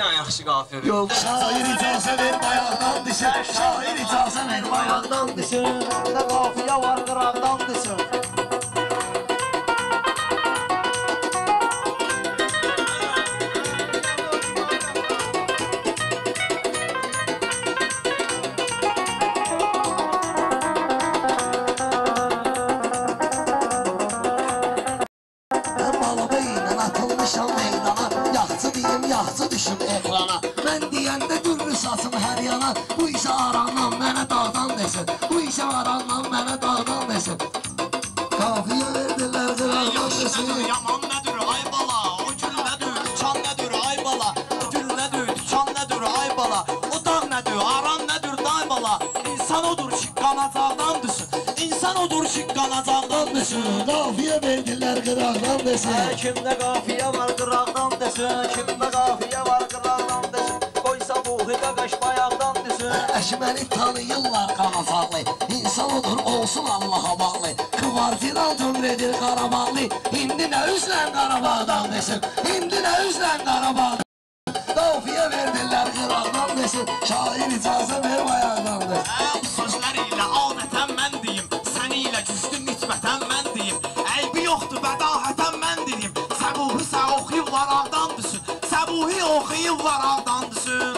dənə yaxşı qafiyə ver. Yox, şair icazə ver, bayaqdan düşür. Şair icazə ver, bayaqdan düşür. Nə qafiyə var, qıraqdan düşür. Yaxçı düşüm ekrana. Mən deyəndə gürlü saçım hər yana. Bu işə arandan mənə dağdan desin. Bu işə arandan mənə dağdan desin. Qafiyə verdilər qıraqdan desin. Yaman nədir ay bala, o gül nədir, tükan nədir ay bala. O gül nədir, tükan nədir ay bala. O dağ nədir, aran nədir day bala. İnsan odur ki qanacaqdan düşsün. İnsan odur ki qanacaqdan düşsün. Qafiyə verdilər qıraqdan desin. Kimdə qafiyə var qıraqdan desin. Kimdə qafiyə var qıraqdan desin. Qoysa bu qaqaş bayaqdan desin. Əşməni tanıyırlar qanacaqlı. İnsan odur olsun Allaha bağlı. Kvartiran tömredir Qarabağlı. İndi nə üzlə Qarabağdan desin. İndi nə üzlə Qarabağdan. Qafiyə verdilər qıraqdan desin. Şair icazə ver bayaqdan desin. Bu sözlər ilə adətən mən deyim. Səni ilə güclü nitbətən mən deyim. Əybi yoxdur bədahətən mən deyim. Səbuhi sə oxuyub varaqdan düşsün. Səbuhi oxuyub varaqdan düşsün.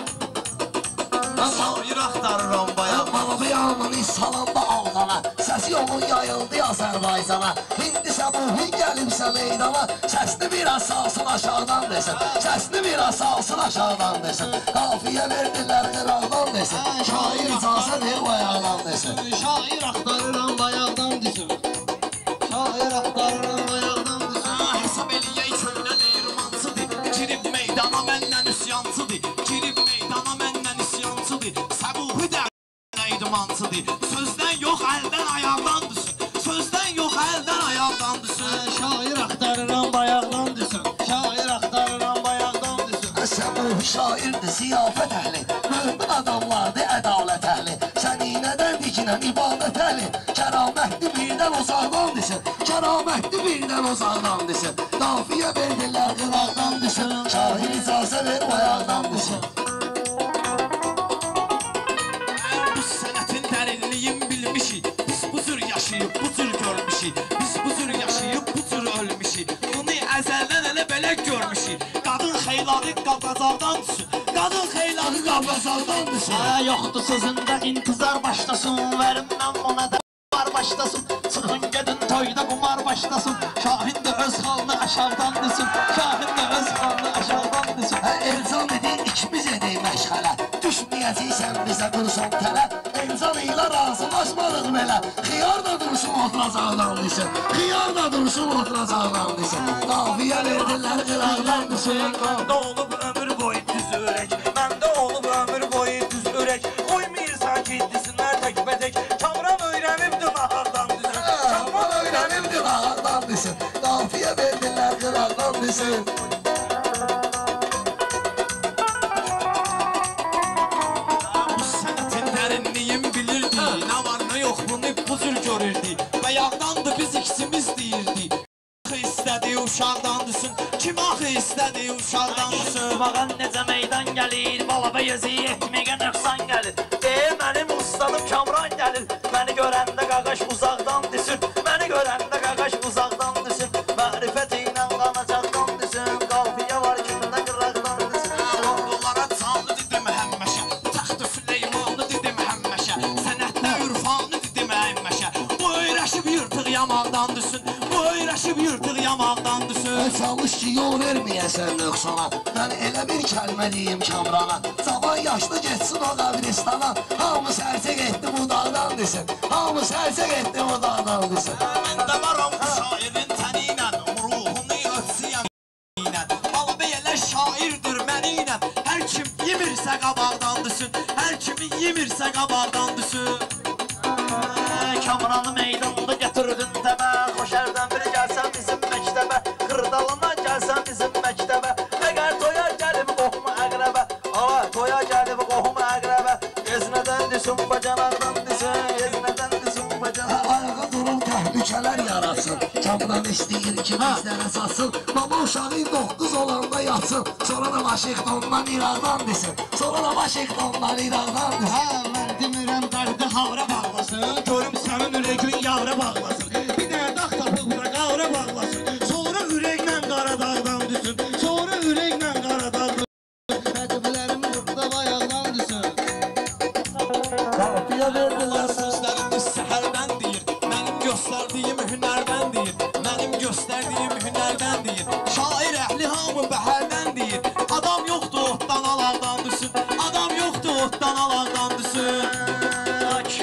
Şair axtarıram bayaq. Malabiyanın salanda ağdana. Səsi yolun yayıldı Azərbaycana. İndi Səbuhi gəlibsə meydana. Səsini biraz salsın aşağıdan desin. Səsini biraz salsın aşağıdan desin. Qafiyə verdilər qıraqdan desin. Şair icazə ver bayaqdan desin. Şair axtarıram bayaqdan desin. Şair axtarıram bayaqdan desin. Hesab eləyək könlə deyirmansıdır. Girib meydana məndən üsyansıdır. Girib meydana məndən üsyansıdır. Səbuhi də idmansıdır. Sözdən yox əldən ayaqdan düşsün. Sözdən yox əldən ayaqdan düşsün. Şair axtarıram bayaqdan desin. Şair axtarıram bayaqdan desin. Səbuhi şairdir, ziyafət əhli. Mömin adamlardır, ədalət əhli. Səninədən dikinən ibadət əhli. Kəramətli birdən uzaqdan desin. Kəramətli birdən uzaqdan desin. Qafiyə verdilər qıraqdan desin. Şair icazə ver bayaqdan desin. Bu sənətin dərinliyin bilmişik. Biz bu cür yaşayıb, bu cür görmüşük. Biz bu cür yaşayıb, bu cür ölmüşük. Bunu əzəldən elə belə görmüşük. Qadın xeylağı qabacaqdan düşsün. Qadın xeylağı qabacaqdan düşsün. Yoxdur sözündə intizar başlasın. Verim mən ona da qumar başlasın. Çıxın gedin toyda qumar başlasın. Şahin də öz xalını aşağıdan desin. Şahin də öz xalını aşağıdan desin. Elcan edin, ikimiz edək məşğələ. Düşməyəcəksən bizə qırsan tələ. Elcan ilə razılaşmadıq belə. Xiyar da dursun oturacaqdan desin. Xiyar da dursun oturacaqdan desin. Qafiyə verdilər qıraqdan desin. Məndə olub ömür boyu düz ürək. Məndə olub ömür boyu düz ürək. Qoymayırsan ki desinlər təkbədək. Kamran öyrənibdir nahardan desin. Kamran öyrənibdir nahardan desin. Qafiyə verdilər qıraqdan desin. Bu sənətin dərinliyin bilirdi. Nə var nə yox bunu bu cür görürdü. Bayaqdandır biz ikimiz deyirdi. Axı istədi uşaqdan düşsün. Kim axı istədi uşaqdan düşsün. Mağan necə meydan gəlir. Balaba gözü etməyə nöqsan gəlir. Mənim ustadım Kamran gəlir. Məni görəndə qaqaş uzaqdan düşsün. Məni görəndə qaqaş uzaqdan düşsün. Mərifət ilə qanacaqdan düşsün. Qafiyə var kimdə qıraqdan düşsün. Onlara canlı dedim həmməşə. Taxtı Süleymanlı dedim həmməşə. Sənətdə ürfanlı dedim həmməşə. Bu öyrəşib yırtıq yamaqdan düşsün. Bu öyrəşib yırtıq yamaqdan düşsün. Çalış ki yol verməyəsən nöqsana. Mən elə bir kəlmə deyim Kamrana. Cavan yaşlı geçsin o qabristana. Hamı sərcək etdi bu dağdan desin. Hamı sərcək etdi bu dağdan desin. Mən də varam bu şairin təni ilə. Ruhunu ötsiyəm ilə. Balabey elə şairdir məni ilə. Hər kim yemirsə qabaqdan düşsün. Hər kimi yemirsə qabaqdan düşsün. Kamranı meydanda gətirdin təbə. Xoşərdən biri gəlsən bizim məktəbə. Qırdalına gəlsən bizim məktəbə. Əgər toya gəlib qohum əqrəbə. Toya gəlib qohum əqrəbə. Yeznədən düşün bacanardan düşün. Yeznədən düşün bacanardan. Ayağa durub təhlükələr yaratsın. Kamran istəyir ki, bizlərə satsın. Mama uşağın 9 olanda yatsın. Sonra da Vaşingtondan, İraqdan desin. Sonra da Vaşingtondan, İraqdan desin. Hə, mən demirəm dərdi havra bağlasın. Görüm sənin ürəyin yavra bağlasın. Bir dənə dağ tapıb bura qavra bağlasın. Sonra ürəklə Qaradağdan düşsün. Sonra ürəklə Qaradağdan. Həcblərim burada bayaqdan düşsün. Qartıya verdilər. Sözlərim düz səhərdən deyir. Mənim göstərdiyim hünərdən deyir. Mənim göstərdiyim hünərdən deyir. Şair əhli hamı bəhərdən deyir. Adam yoxdur otdan alandan düşsün. Adam yoxdur otdan alandan düşsün.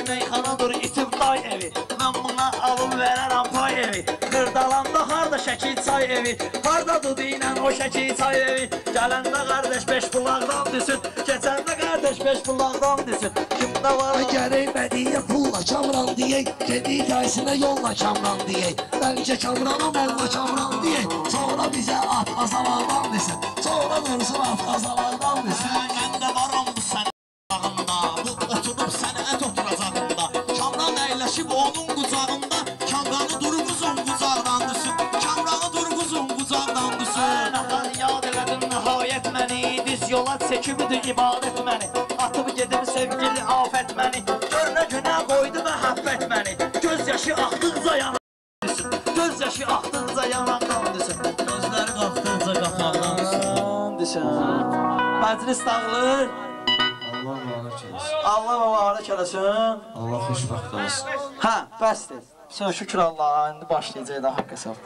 Meyxanadır itib day evi. Mən buna alım verərəm pay evi. Xırdalanda harda şəkil çay evi. Hardadır deyinən o şəkil çay evi. Gələndə qardeş 5 bulaqdan düşsün. Keçəndə qardeş 5 bulaqdan düşsün. Kimdə var o? Gərək bədiyyə pulla Kamran deyək. Gedik tərsinə yolla Kamran deyək. Bəlkə Kamrana molla Kamran deyək. Sonra bizə at qazalardan desin. Sonra dursun at qazalardan desin. Mən də varam bu sənin bağında. Bu oturub sənə ət oturacağında. Kamran əyləşib onun qucağında. Kamranı durğuzun qucaqdan düşsün. Kamranı durğuzun qucaqdan düşsün. Nəhər yad elədin nəhayət məni. Diz yola çəkibdir ibadət məni. Atıb gedim sevgili afət məni. Görünə günə qoydu və həbbət məni. Göz yaşı axdıqca yanaqdan düşsün. Göz yaşı axdıqca yanaqdan düşsün. Gözləri qalxdıqca qapaqdan düşsün. Məclis dağılır. Allah mübarək eləsin. Allah xoşbəxt olsun. Hə, bəsdir. Sən şükür Allaha, indi başlayacaq da haqq hesab.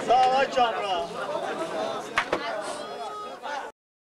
Sağ ol Kamran.